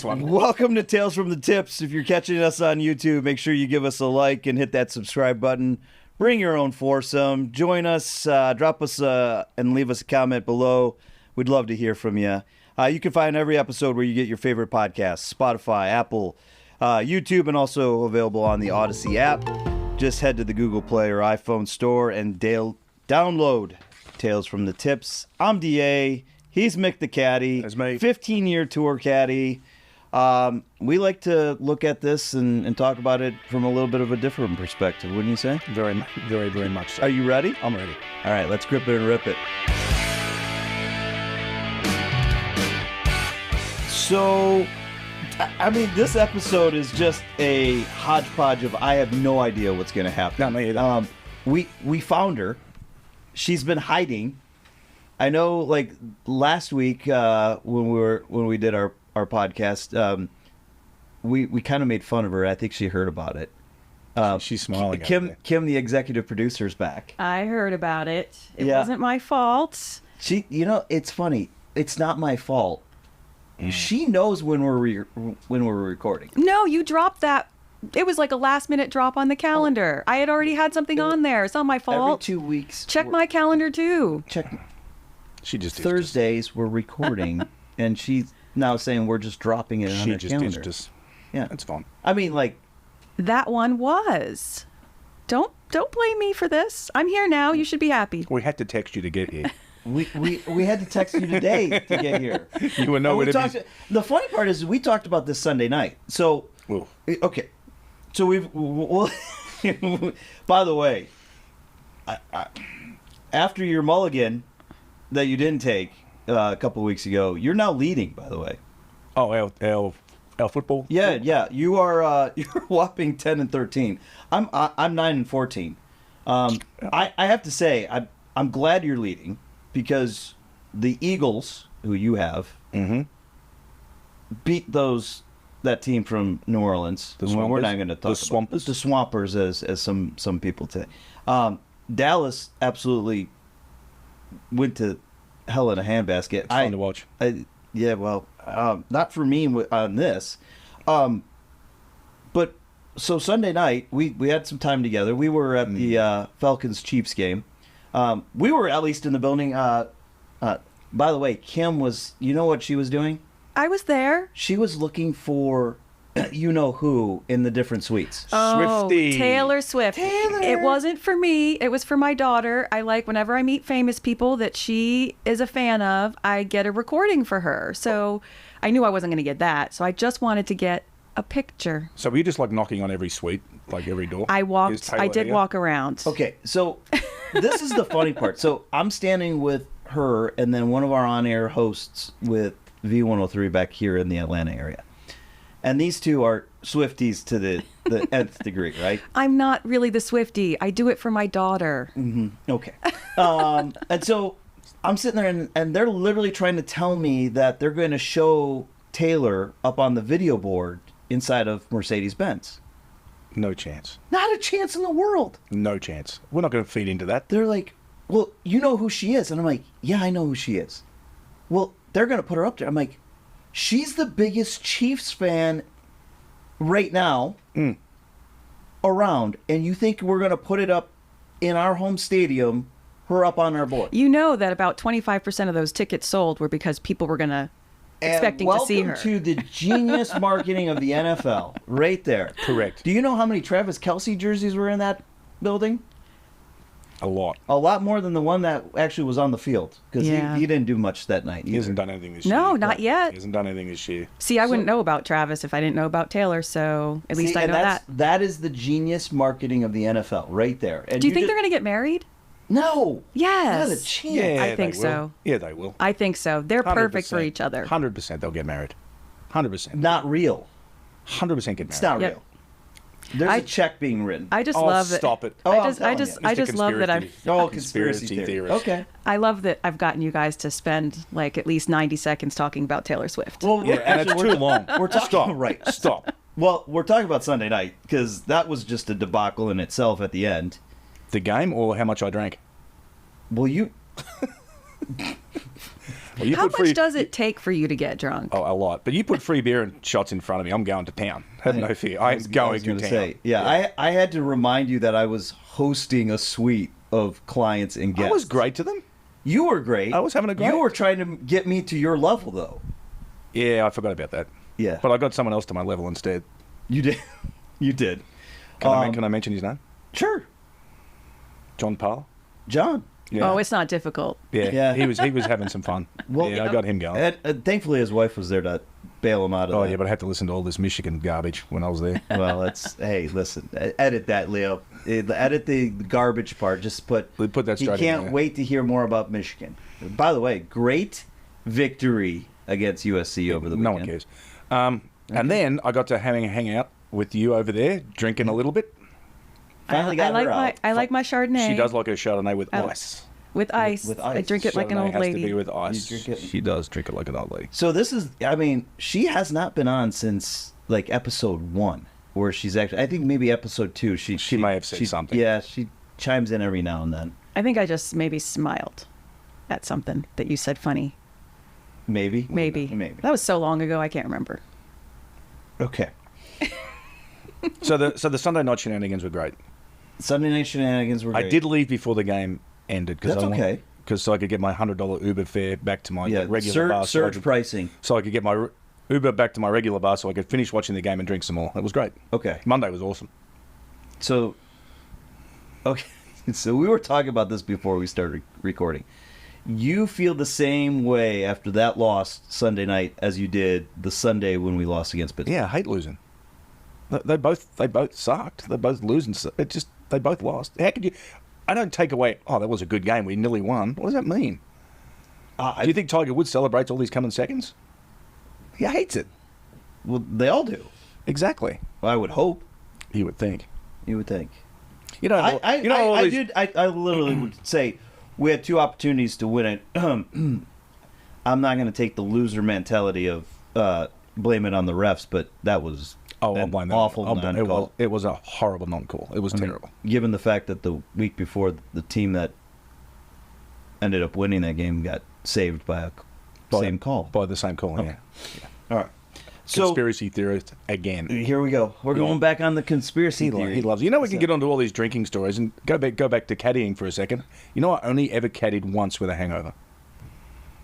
Welcome to Tales from the Tips. If you're catching us on YouTube, make sure you give us a like and hit that subscribe button. Bring your own foursome. Join us. Drop us and leave us a comment below. We'd love to hear from you. You can find every episode where you get your favorite podcasts: Spotify, Apple, YouTube, and also available on the Odyssey app. Just head to the Google Play or iPhone store and download Tales from the Tips. I'm DA. He's Mick the Caddy. That's me. 15-year tour caddy. We like to look at this and talk about it from a little bit of a different perspective, wouldn't you say? Very, very, very much so. Are you ready? I'm ready. All right, let's grip it and rip it. So, I mean, this episode is just a hodgepodge of I have no idea what's going to happen. Not me either. We found her. She's been hiding. I know, like, last week when we did our podcast, we kind of made fun of her. I think she heard about it. She's smiling. Kim, the executive producer, is back. I heard about it. It wasn't my fault. It's funny. It's not my fault. She knows when we're recording. No, you dropped that. It was like a last-minute drop on the calendar. I had already had something on there. It's not my fault. Every 2 weeks. Check my calendar too. Check. She just Thursdays we're recording, and she's now saying we're just dropping it on her calendar. Yeah, that's fine. I mean, like, that one was. Don't blame me for this. I'm here now. You should be happy. We had to text you to get here. We had to text you today to get here. You would know The funny part is we talked about this Sunday night. So, okay. So by the way, after your mulligan that you didn't take a couple of weeks ago, you're now leading, by the way. Oh, our football? Yeah. You are you're whopping 10-13. I'm 9-14. I have to say I'm glad you're leading because the Eagles, who you have, beat that team from New Orleans. We're not going to talk about the Swampers as some people say. Dallas absolutely went to hell in a handbasket. It's fun to watch. Not for me on this. But so Sunday night, we had some time together. We were at the Falcons Chiefs game. We were at least in the building. By the way, Kim was, you know what she was doing? I was there. She was looking for you-know-who in the different suites. Oh, Swifties. Taylor Swift. It wasn't for me. It was for my daughter. I like whenever I meet famous people that she is a fan of, I get a recording for her. So I knew I wasn't going to get that. So I just wanted to get a picture. So were you just like knocking on every suite, like every door? I did walk around. Okay, so this is the funny part. So I'm standing with her and then one of our on-air hosts with V103 back here in the Atlanta area. And these two are Swifties to the nth degree, right? I'm not really the Swiftie. I do it for my daughter. Mm-hmm. Okay. And so I'm sitting there and they're literally trying to tell me that they're going to show Taylor up on the video board inside of Mercedes-Benz. No chance. Not a chance in the world. No chance. We're not going to feed into that. They're like, well, you know who she is. And I'm like, yeah, I know who she is. Well, they're going to put her up there. I'm like, she's the biggest Chiefs fan right now around. And you think we're going to put it up in our home stadium, her up on our board? You know that about 25% of those tickets sold were because people were going to expecting to see her. Welcome to the genius marketing of the NFL, right there. Correct. Do you know how many Travis Kelce jerseys were in that building? A lot. A lot more than the one that actually was on the field. Because he didn't do much that night either. He hasn't done anything this year. No, not yet. He hasn't done anything this year. See, I wouldn't know about Travis if I didn't know about Taylor, so at least I know that. That is the genius marketing of the NFL, right there. And do you think they're going to get married? No. Yes. Not a chance. Yeah, I think so. Yeah, they will. I think so. They're perfect for each other. 100% they'll get married. 100%. Not real. 100% get married. It's not real. There's a check being written. I just love it. Stop it. I just love that I've conspiracy theory. Okay. I love that I've gotten you guys to spend like at least 90 seconds talking about Taylor Swift. Well, and it's too long. We're talking Stop. Right. Stop. Well, we're talking about Sunday night because that was just a debacle in itself at the end. The game or how much I drank? Well, you. You How put much does it take for you to get drunk? Oh, a lot. But you put free beer and shots in front of me, I'm going to town. Have no fear. I am going to town. I had to remind you that I was hosting a suite of clients and guests. I was great to them. You were great. I was having a great. You were trying to get me to your level, though. Yeah, I forgot about that. Yeah. But I got someone else to my level instead. You did. You did. Can I mention his name? Sure. John Parr. John. Yeah. Oh, it's not difficult. Yeah. He was having some fun. Well, I got him going. And thankfully, his wife was there to bail him out of that. Yeah, but I had to listen to all this Michigan garbage when I was there. Well, hey, listen, edit that, Leo. Edit the garbage part. Just put. We put that He straight in can't there. wait to hear more about Michigan. By the way, great victory against USC over the weekend. No one cares. And then I got to hang out with you over there, drinking a little bit. Finally got her out. I like my Chardonnay. She does like her Chardonnay with I- ice. with ice. With ice. I drink it like an Chardonnay old has lady. to be with ice. You drink it- She does drink it like an old lady. So this is, I mean, she has not been on since like episode 1, where she's actually, I think maybe episode 2. She may have said something. Yeah, she chimes in every now and then. I think I just maybe smiled at something that you said funny. Maybe. Maybe. That was so long ago, I can't remember. Okay. So the Sunday night shenanigans were great. Sunday night shenanigans were great. I did leave before the game ended. That's okay. Because so I could get my $100 Uber fare back to my regular bar. Surge pricing. So I could get my Uber back to my regular bar so I could finish watching the game and drink some more. It was great. Okay. Monday was awesome. So, okay. So we were talking about this before we started recording. You feel the same way after that loss Sunday night as you did the Sunday when we lost against Pittsburgh. Yeah, I hate losing. They both sucked. They're both losing. They both lost. How could you? I don't take away. Oh, that was a good game. We nearly won. What does that mean? Do you think Tiger Woods celebrates all these coming seconds? He hates it. Well, they all do. Exactly. Well, I would hope. You would think. You would think. You know. I literally would say we had 2 opportunities to win it. I'm not going to take the loser mentality of blame it on the refs, but that was I'll blame that. awful non-call. It was a horrible non-call. It was terrible. Given the fact that the week before the team that ended up winning that game got saved by the same call. By the same call, yeah. All right. So Conspiracy theorist again. here we go. We're going back on the conspiracy theory. He loves. You know, we can get onto all these drinking stories and go back to caddying for a second. You know, I only ever caddied once with a hangover.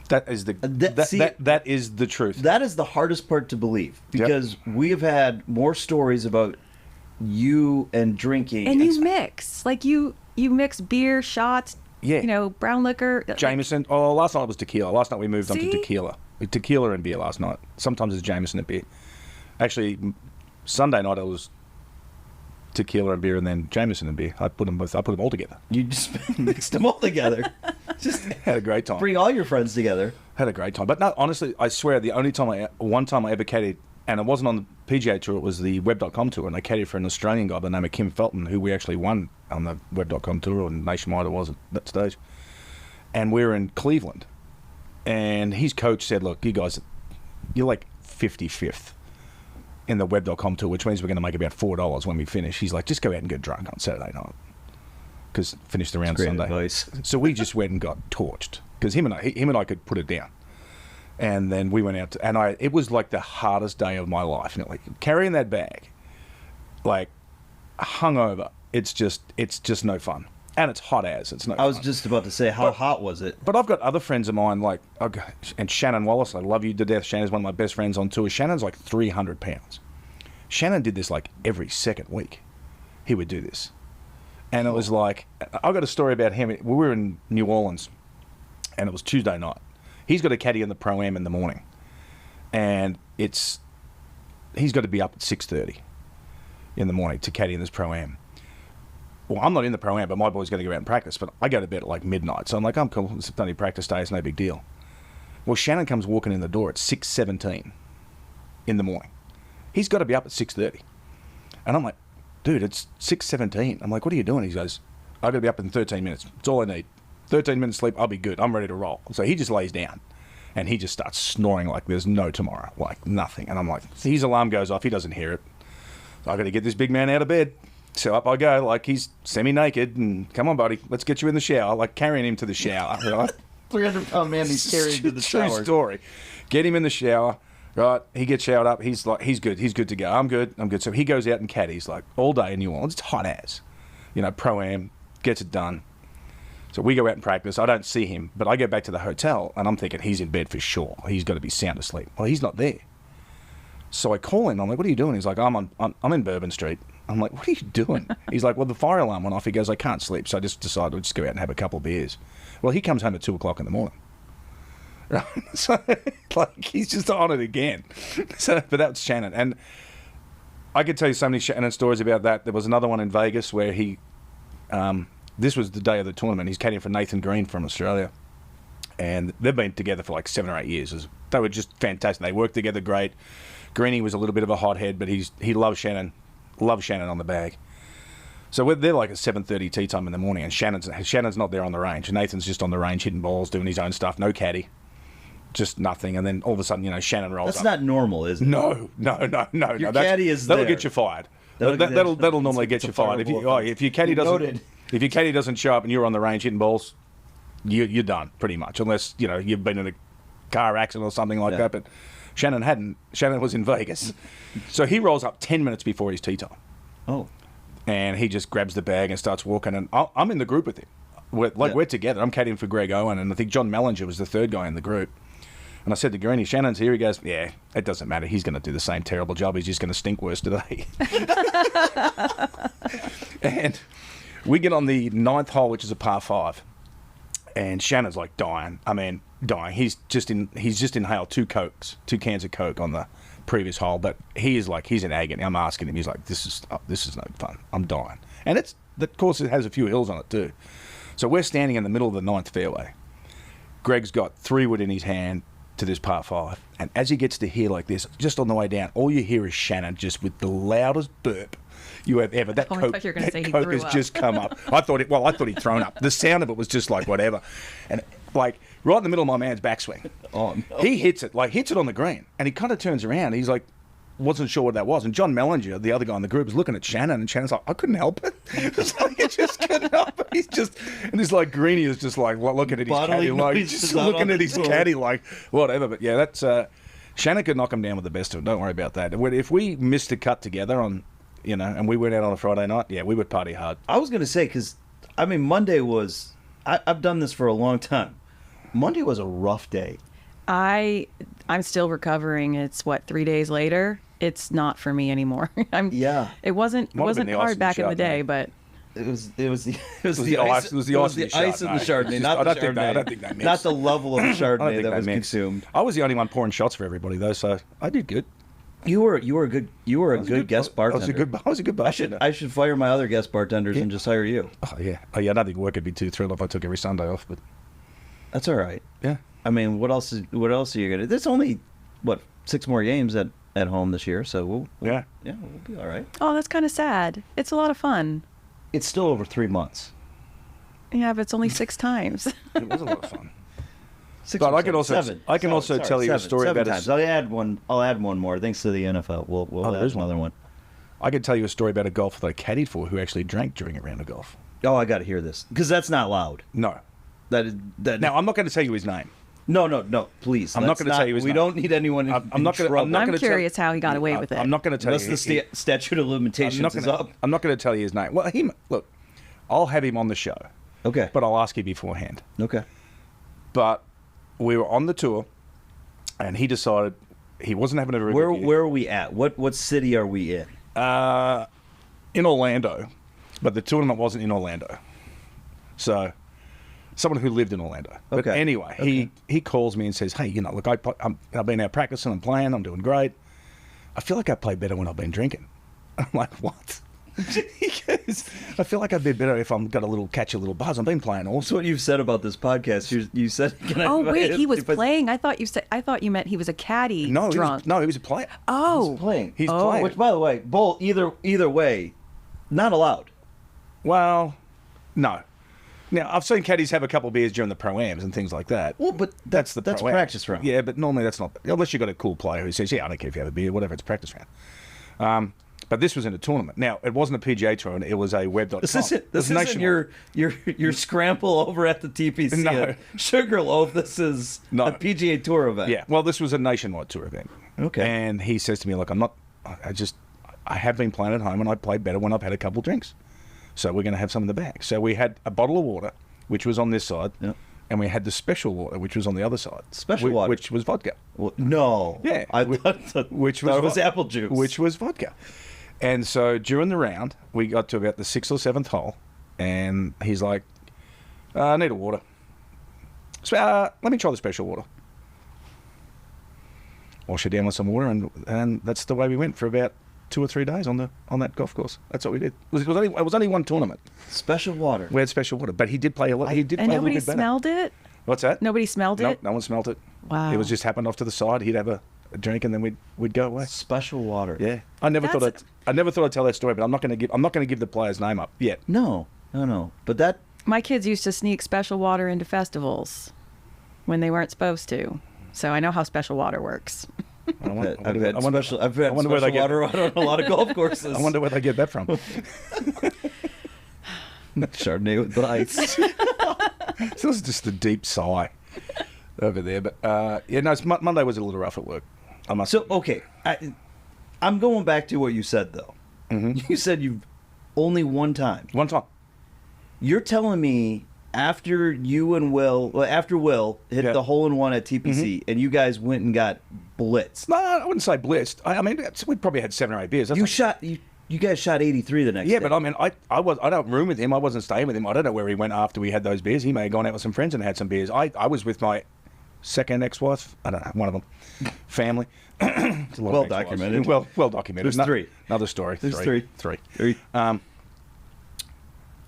That is that is the truth. That is the hardest part to believe because we have had more stories about you and drinking. And you mix. Like you mix beer, shots, Yeah. Brown liquor. Jameson. Oh, last night was tequila. Last night we moved on to See? tequila. Tequila and beer last night. Sometimes it's Jameson and beer. Actually, Sunday night it was tequila and beer and then Jameson and beer. I put them all together. You just mixed them all together. Just Had a great time. bring all your friends together. Had a great time. But no, honestly, I swear, one time I ever caddied, and it wasn't on the PGA Tour, it was the Web.com Tour, and I caddied for an Australian guy by the name of Kim Felton, who we actually won on the Web.com Tour, or nationwide it was at that stage. And we were in Cleveland, and his coach said, look, you guys, you're like 55th in the Web.com Tour, which means we're going to make about $4 when we finish. He's like, just go out and get drunk on Saturday night. Because finished the round Great Sunday. advice. So we just went and got torched because him and I could put it down, and then we went out it was like the hardest day of my life. And like carrying that bag, like hungover, it's just no fun, and it's hot as it's no. I was fun. just about to say, how hot was it? But I've got other friends of mine and Shannon Wallace. I love you to death. Shannon's one of my best friends on tour. Shannon's like 300 pounds. Shannon did this like every second week. He would do this. And it was like, I got a story about him. We were in New Orleans, and it was Tuesday night. He's got a caddy in the Pro-Am in the morning, and he's got to be up at 6:30 in the morning to caddy in this Pro-Am. Well, I'm not in the Pro-Am, but my boy's going to go out and practice, but I go to bed at like midnight, so I'm like, I'm cool. It's only practice day. It's no big deal. Well, Shannon comes walking in the door at 6:17 in the morning. He's got to be up at 6:30. And I'm like, dude, it's 6:17. I'm like, what are you doing? He goes, I've got to be up in 13 minutes. That's all I need. 13 minutes sleep, I'll be good. I'm ready to roll. So he just lays down, and he just starts snoring like there's no tomorrow, like nothing. And I'm like, his alarm goes off. He doesn't hear it. So I got to get this big man out of bed. So up I go, like he's semi-naked, and come on, buddy, let's get you in the shower. Like carrying him to the shower. Right? 300-pound man he's carrying to the True shower. story. Get him in the shower. Right, he gets showered up. He's like, he's good to go. I'm good. So he goes out and caddies like all day in New Orleans. It's hot as, pro-am, gets it done. So we go out and practice. I don't see him, but I go back to the hotel and I'm thinking he's in bed for sure. He's got to be sound asleep. Well, he's not there. So I call him. I'm like, what are you doing? He's like, I'm in Bourbon Street. I'm like, what are you doing? He's like, well, the fire alarm went off. He goes, I can't sleep. So I just decided to just go out and have a couple of beers. Well, he comes home at 2 o'clock in the morning. Right? So, he's just on it again. So, but that's Shannon. And I could tell you so many Shannon stories about that. There was another one in Vegas where he, this was the day of the tournament. He's caddying for Nathan Green from Australia. And they've been together for like 7 or 8 years. They were just fantastic. They worked together great. Greenie was a little bit of a hothead, but he loves Shannon. Loves Shannon on the bag. So they're like at 7:30 tee time in the morning, and Shannon's not there on the range. Nathan's just on the range hitting balls, doing his own stuff, no caddy. Just nothing, and then all of a sudden, Shannon rolls up. That's not normal, is it? No. Your caddy is that'll there. get you fired. That'll normally get you fired. If your caddy doesn't show up and you're on the range hitting balls, you're done pretty much. Unless you've been in a car accident or something like that. But Shannon hadn't. Shannon was in Vegas, so he rolls up 10 minutes before his tee time. Oh, and he just grabs the bag and starts walking. And I'm in the group with him. We're together. I'm caddying for Greg Owen, and I think John Mellinger was the third guy in the group. And I said to Greenie, Shannon's here. He goes, yeah, it doesn't matter. He's going to do the same terrible job. He's just going to stink worse today. And we get on the 9th hole, which is a par 5. And Shannon's like dying. I mean, dying. He's just inhaled 2 cans of Coke on the previous hole. But he's in agony. I'm asking him. He's like, this is no fun. I'm dying. And the course has a few hills on it too. So we're standing in the middle of the 9th fairway. Greg's got 3-wood in his hand to this par 5, and as he gets to here like this, just on the way down, all you hear is Shannon just with the loudest burp you have ever. That Coke has just come up. I thought he'd thrown up. The sound of it was just like whatever, and like right in the middle of my man's backswing. Oh no! He hits it on the green, and he kind of turns around. He's like, wasn't sure what that was. And John Mellinger, the other guy in the group, is looking at Shannon, and Shannon's like, I couldn't help it. It's like, I just couldn't help it. He's just, and this like Greenie is just like looking at his caddy, like just looking at his caddy, like whatever. But yeah, that's Shannon could knock him down with the best of them. Don't worry about that. If we missed a cut together on, and we went out on a Friday night, yeah, we would party hard. I was gonna say, because I mean, Monday was. I've done this for a long time. Monday was a rough day. I'm still recovering. It's 3 days later. It's not for me anymore. It wasn't hard back in the day, but it was the ice. It was the ice in the Chardonnay. Not the Chardonnay. I don't think that mixed. Not the level of Chardonnay that was consumed. I was the only one pouring shots for everybody though, so I did good. You were a good guest bartender. I was a good bartender. I should fire my other guest bartenders and just hire you. Oh yeah. I don't think work would be too thrilled if I took every Sunday off, but that's all right. Yeah. I mean, what else are you gonna? There's only 6 more games at home this year, so we'll be all right. Oh, that's kind of sad. It's a lot of fun. It's still over 3 months. Yeah, but it's only 6 times. It was a lot of fun. 6 but I can also seven. tell you a story about times. I'll add one more. Thanks to the NFL. We'll add another one. I could tell you a story about a golfer that I caddied for who actually drank during a round of golf. Oh, I got to hear this because that's not loud. No. That. Now I'm not going to tell you his name. No, please. I'm not going to tell you his name. We don't need anyone in trouble. I'm curious how he got away with it. I'm not going to tell you. Unless the statute of limitations is up. I'm not going to tell you his name. Well, look, I'll have him on the show. Okay. But I'll ask you beforehand. Okay. But we were on the tour, and he decided he wasn't having a very good year. Where are we at? What city are we in? In Orlando, but the tournament wasn't in Orlando. So, someone who lived in Orlando. But anyway, he calls me and says, hey, look, I've been out practicing and playing. I'm doing great. I feel like I play better when I've been drinking. I'm like, what? He goes, I feel like I'd be better if I'm got catch a little buzz. I've been playing also. That's what you've said about this podcast. You said. He was playing. I thought you meant he was a caddy. No, drunk. He was a player. Oh, he's playing. He's playing. Which, by the way, either way, not allowed. Well, no. Now I've seen caddies have a couple of beers during the pro-ams and things like that. Well, but that's practice round. Yeah, but normally that's not unless you've got a cool player who says, yeah, I don't care if you have a beer, whatever. It's practice round. But this was in a tournament. Now, it wasn't a PGA tournament. It was a web.com. This isn't your scramble over at the TPC No. at Sugarloaf. This is No. a PGA Tour event. Yeah, well, this was a nationwide tour event. Okay. And he says to me, look, I have been playing at home and I play better when I've had a couple drinks. So we're going to have some in the bag. So we had a bottle of water, which was on this side, Yep. and we had the special water, which was on the other side. Special water? Which was vodka. Well, no. Yeah. I thought Which it was vo- apple juice. Which was vodka. And so during the round, we got to about the 6th or 7th hole, and he's like, I need a water. So let me try the special water. Wash it down with some water, and that's the way we went for about 2 or 3 days on that golf course. That's what we did. It was only one tournament. special water. We had special water, but he did play a lot. He did And play a nobody little bit better. smelled it? What's that? Nobody smelled No, it? no one smelled it. Wow. It was just happened off to the side. He'd have a drink, and then we'd go away. Special water. Yeah, I never thought That's- I'd tell that story, but I'm not going to give the player's name up yet. No. But that My kids used to sneak special water into festivals when they weren't supposed to. So I know how special water works. I've had I wonder special where they get- water on a lot of golf courses. I wonder where they get that from. Chardonnay with the ice. So this is just a deep sigh over there. But Monday was a little rough at work. I must. So okay, I'm going back to what you said though. You said you've only one time. One time. You're telling me after Will hit Yeah. the hole in one at TPC, and you guys went and got blitzed. No, I wouldn't say blitzed. I mean, we probably had 7 or 8 beers. That's You guys shot 83 the next day. Yeah, but I mean, I don't room with him. I wasn't staying with him. I don't know where he went after we had those beers. He may have gone out with some friends and had some beers. I was with my second ex-wife. I don't know, one of them. Family. It's a lot Well of ex-wives. documented. Well documented. There's 3. Another story. There's 3. 3. 3.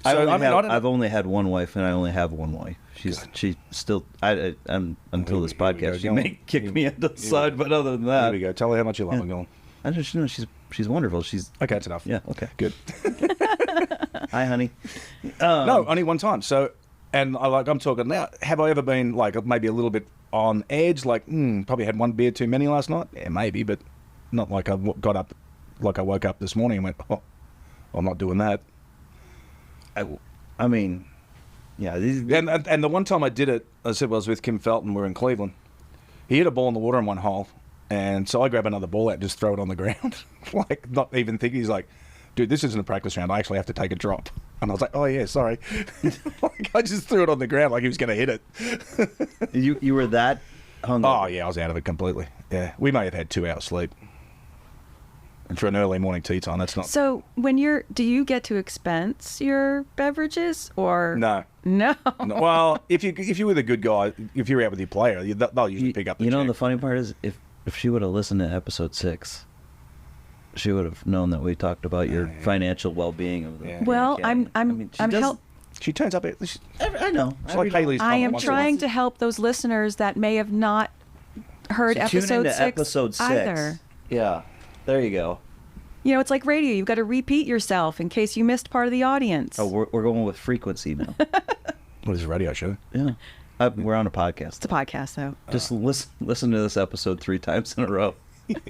I've only had one wife, and I only have one wife. She's still. I'm until this Here we go. podcast. She Go may on. kick me into the side, but other than that, Here we go. Tell her how much you love her. Go on. I just know she's wonderful. She's Okay, that's enough. yeah. Okay. Good. Hi, honey. No, only one time. So, and I'm talking now. Have I ever been like maybe a little bit on edge? Like, probably had one beer too many last night. Yeah, maybe, but not like I got up, like I woke up this morning and went, oh, I'm not doing that. I mean, yeah. And the one time I did it, I said I was with Kim Felton. We're in Cleveland. He hit a ball in the water in one hole, and so I grab another ball out and just throw it on the ground, like not even thinking. He's like, "Dude, this isn't a practice round. I actually have to take a drop." And I was like, "Oh yeah, sorry." Like I just threw it on the ground like he was going to hit it. You were that hungover. Oh yeah, I was out of it completely. Yeah, we may have had 2 hours sleep. And for an early morning tea time, that's not. So do you get to expense your beverages or No. No. No, well, if you were the good guy, if you're out with your player, they'll usually pick up the You know, check. the funny part is if she would have listened to episode 6, she would have known that we talked about your financial well-being of the. Yeah. Well, Academy. I'm help. She turns up. I know. It's like Haley's. I am once in a while. trying to help those listeners that may have not heard So tune episode into 6 episode 6 either. Yeah, there you go. You know, it's like radio. You've got to repeat yourself in case you missed part of the audience. Oh, we're going with frequency now. What is a radio show? Yeah, we're on a podcast. It's a podcast, though. Just listen to this episode 3 times in a row.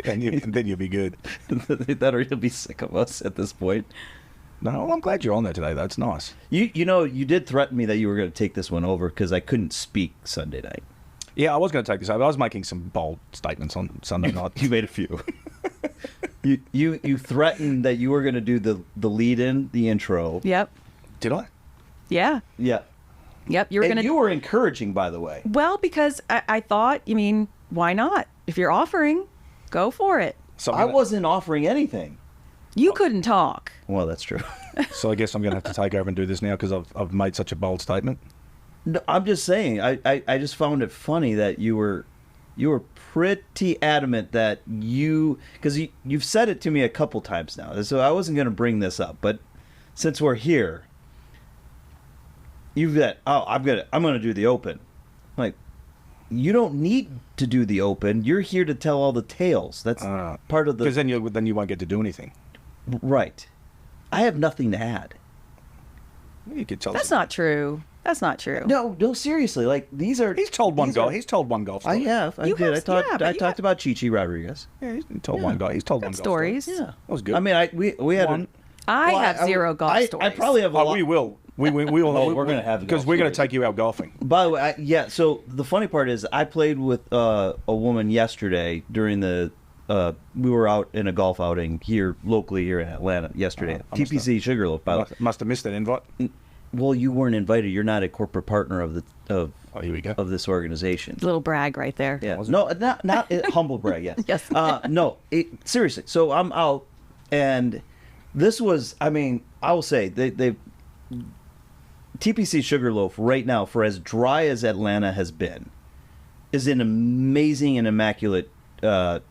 and then you'll be good. That or you'll be sick of us at this point. No, I'm glad you're on there today. That's nice. You know, you did threaten me that you were going to take this one over because I couldn't speak Sunday night. Yeah, I was going to take this over. I was making some bold statements on Sunday night. You made a few. You threatened that you were going to do the lead in, the intro. Yep. Did I? Yeah. Yeah. Yep. You were And going to. you were encouraging, by the way. Well, because I thought, why not? If you're offering, go for it. I wasn't offering anything. You couldn't talk. Well, that's true. So I guess I'm going to have to take over and do this now because I've made such a bold statement. No, I'm just saying. I just found it funny that you were pretty adamant that because you've said it to me a couple times now. So I wasn't going to bring this up, but since we're here, you've got I'm going to do the open. Like, you don't need to do the open. You're here to tell all the tales. That's part of the. Because then you won't get to do anything. Right. I have nothing to add. You could tell. That's not true. That's not true. No, seriously. Like these are. He's told one golf. He's told one golf I story. have. I You did. have- I you talked about Chi Rodriguez. Yeah, he's told one golf. He's told one golf Stories. Yeah, That was good. I mean, we had One. I have zero golf I stories. probably have a lot. We will. We will. Oh, we're gonna have because golf we're going to stories. take you out golfing. By the way, yeah. So the funny part is, I played with a woman yesterday during the. We were out in a golf outing here locally here in Atlanta yesterday. I must TPC Sugarloaf. By the way. Must have missed that invite. Well, you weren't invited. You're not a corporate partner of the Oh, here we go. of this organization. Little brag right there. Yeah. No, not humble brag. Yes. Yes. No. Seriously. So I'm out, and this was. I mean, I will say they TPC Sugarloaf right now, for as dry as Atlanta has been, is in amazing and immaculate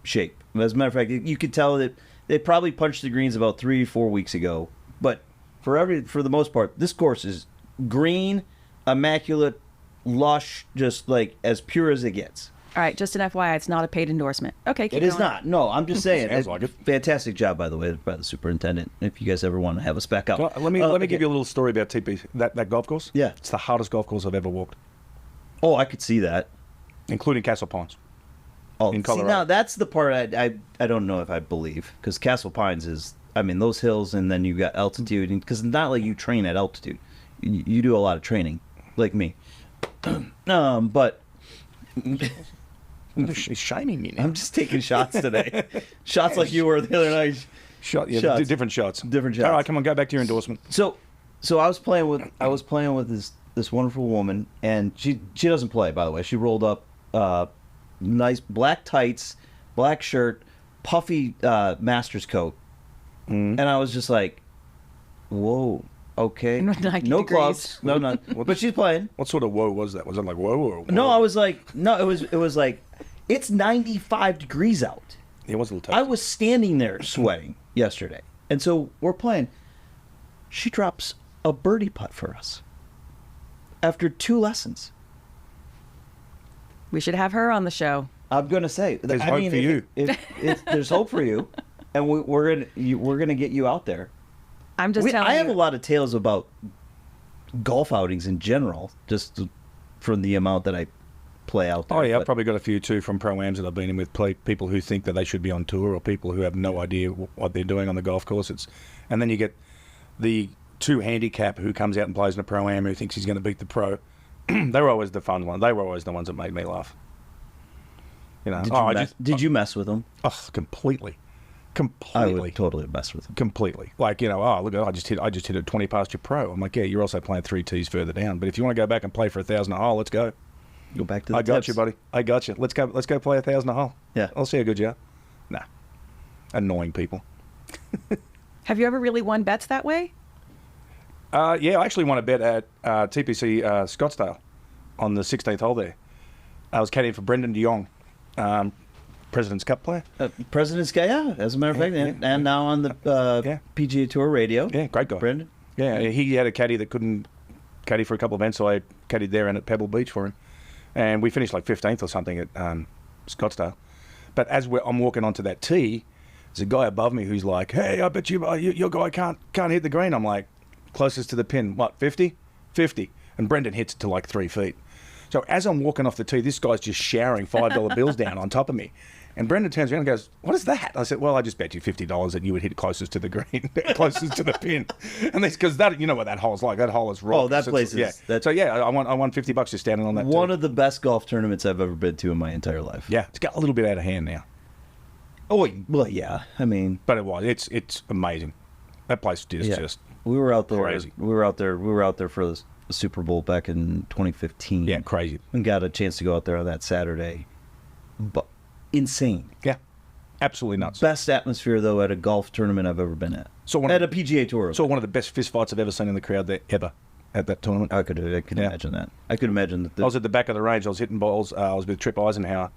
shape. As a matter of fact, you could tell that they probably punched the greens about 3-4 weeks ago. But for the most part, this course is green, immaculate, lush, just like as pure as it gets. All right, just an FYI, it's not a paid endorsement. Okay, keep It is going. not. No, I'm just saying. Sounds like it. Fantastic job, by the way, by the superintendent. If you guys ever want to have us back up. Well, let me give you a little story about TP that golf course. Yeah. It's the hardest golf course I've ever walked, Oh, I could see that. including Castle Pines. Oh, In see, Colorado. now that's the part I don't know if I believe, because Castle Pines is, I mean, those hills, and then you got altitude, because it's not like you train at altitude. You do a lot of training, like me. But She's shaming me now. I'm just taking shots today. Shots like you were the other night. Shots. Different shots. Different shots. All right, come on, go back to your endorsement. So I was playing with this wonderful woman, and she doesn't play, by the way. She rolled up nice black tights, black shirt, puffy Masters coat, and I was just like, whoa, okay, 90 no degrees. gloves, no none, but she's playing. What sort of whoa was that? Was it like whoa or whoa? No, I was like, no, it was like, it's 95 degrees out. It was a little tough. I was standing there sweating yesterday, and so we're playing. She drops a birdie putt for us after 2 lessons. We should have her on the show. I'm gonna say, There's hope for you. There's hope for you, and we're gonna get you out there. I'm just telling I have you. a lot of tales about golf outings in general, just from the amount that I play out there. Oh yeah, I've but- probably got a few too from pro-ams that I've been in with people who think that they should be on tour, or people who have no idea what they're doing on the golf course. And then you get the 2 handicap who comes out and plays in a pro-am who thinks he's going to beat the pro. They were always the fun ones. They were always the ones that made me laugh. You know, Did you mess with them? completely. I Completely. would totally mess with them. Completely. Like, you know, look, I just hit it 20 past your pro. I'm like, yeah, you're also playing 3 tees further down. But if you want to go back and play for 1,000 a hole, let's go. Go back to the I got tips. you, buddy. I got you. Let's go play 1,000 a hole. Yeah. I'll see how good you are. Nah. Annoying people. Have you ever really won bets that way? Yeah, I actually won a bet at TPC Scottsdale on the 16th hole there. I was caddying for Brendan de Jong, President's Cup player. President's guy, yeah, as a matter of fact, and now on the Yeah. PGA Tour radio. Yeah, great guy. Brendan. Yeah, he had a caddy that couldn't caddy for a couple of events, so I caddied there and at Pebble Beach for him. And we finished like 15th or something at Scottsdale. But as I'm walking onto that tee, there's a guy above me who's like, hey, I bet your guy can't hit the green. I'm like, closest to the pin, what, 50? 50. And Brendan hits it to like 3 feet. So as I'm walking off the tee, this guy's just showering $5 bills down on top of me. And Brendan turns around and goes, what is that? I said, well, I just bet you $50 that you would hit it closest to the green, closest to the pin. And that's because you know what that hole's like. That hole is rock. Oh, that place is- Yeah. that's- So, yeah, I won $50 just standing on that One tee. of the best golf tournaments I've ever been to in my entire life. Yeah, it's got a little bit out of hand now. Oh, well, yeah. I mean, But it was. It's amazing. That place is yeah. just... We were out there. Crazy. We were out there for the Super Bowl back in 2015. Yeah, crazy. And got a chance to go out there on that Saturday. But insane. Yeah, absolutely nuts. Best atmosphere though at a golf tournament I've ever been at. At a PGA Tour. Saw one of the best fist fights I've ever seen in the crowd there ever at that tournament. I could imagine that. I could imagine that. I was at the back of the range. I was hitting balls. I was with Trip Eisenhower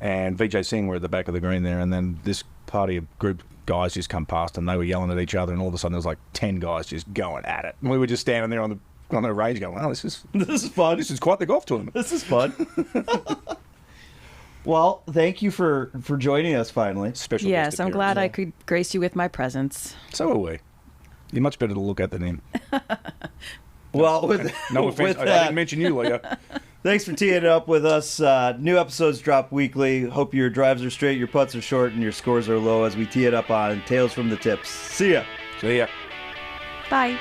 and VJ Singh were at the back of the green there. And then this party of group guys just come past and they were yelling at each other. And all of a sudden there was like 10 guys just going at it. And we were just standing there on the range going, wow, this is fun. This is quite the golf tournament. This is fun. Well, thank you for joining us finally. Special Yes, guest I'm glad I appearance. could grace you with my presence. So are we. You're much better to look at than him. Well, with, No offense. with I that, didn't mention you, Leah. thanks for teeing it up with us. New episodes drop weekly. Hope your drives are straight, your putts are short, and your scores are low as we tee it up on Tales from the Tips. See ya. See ya. Bye.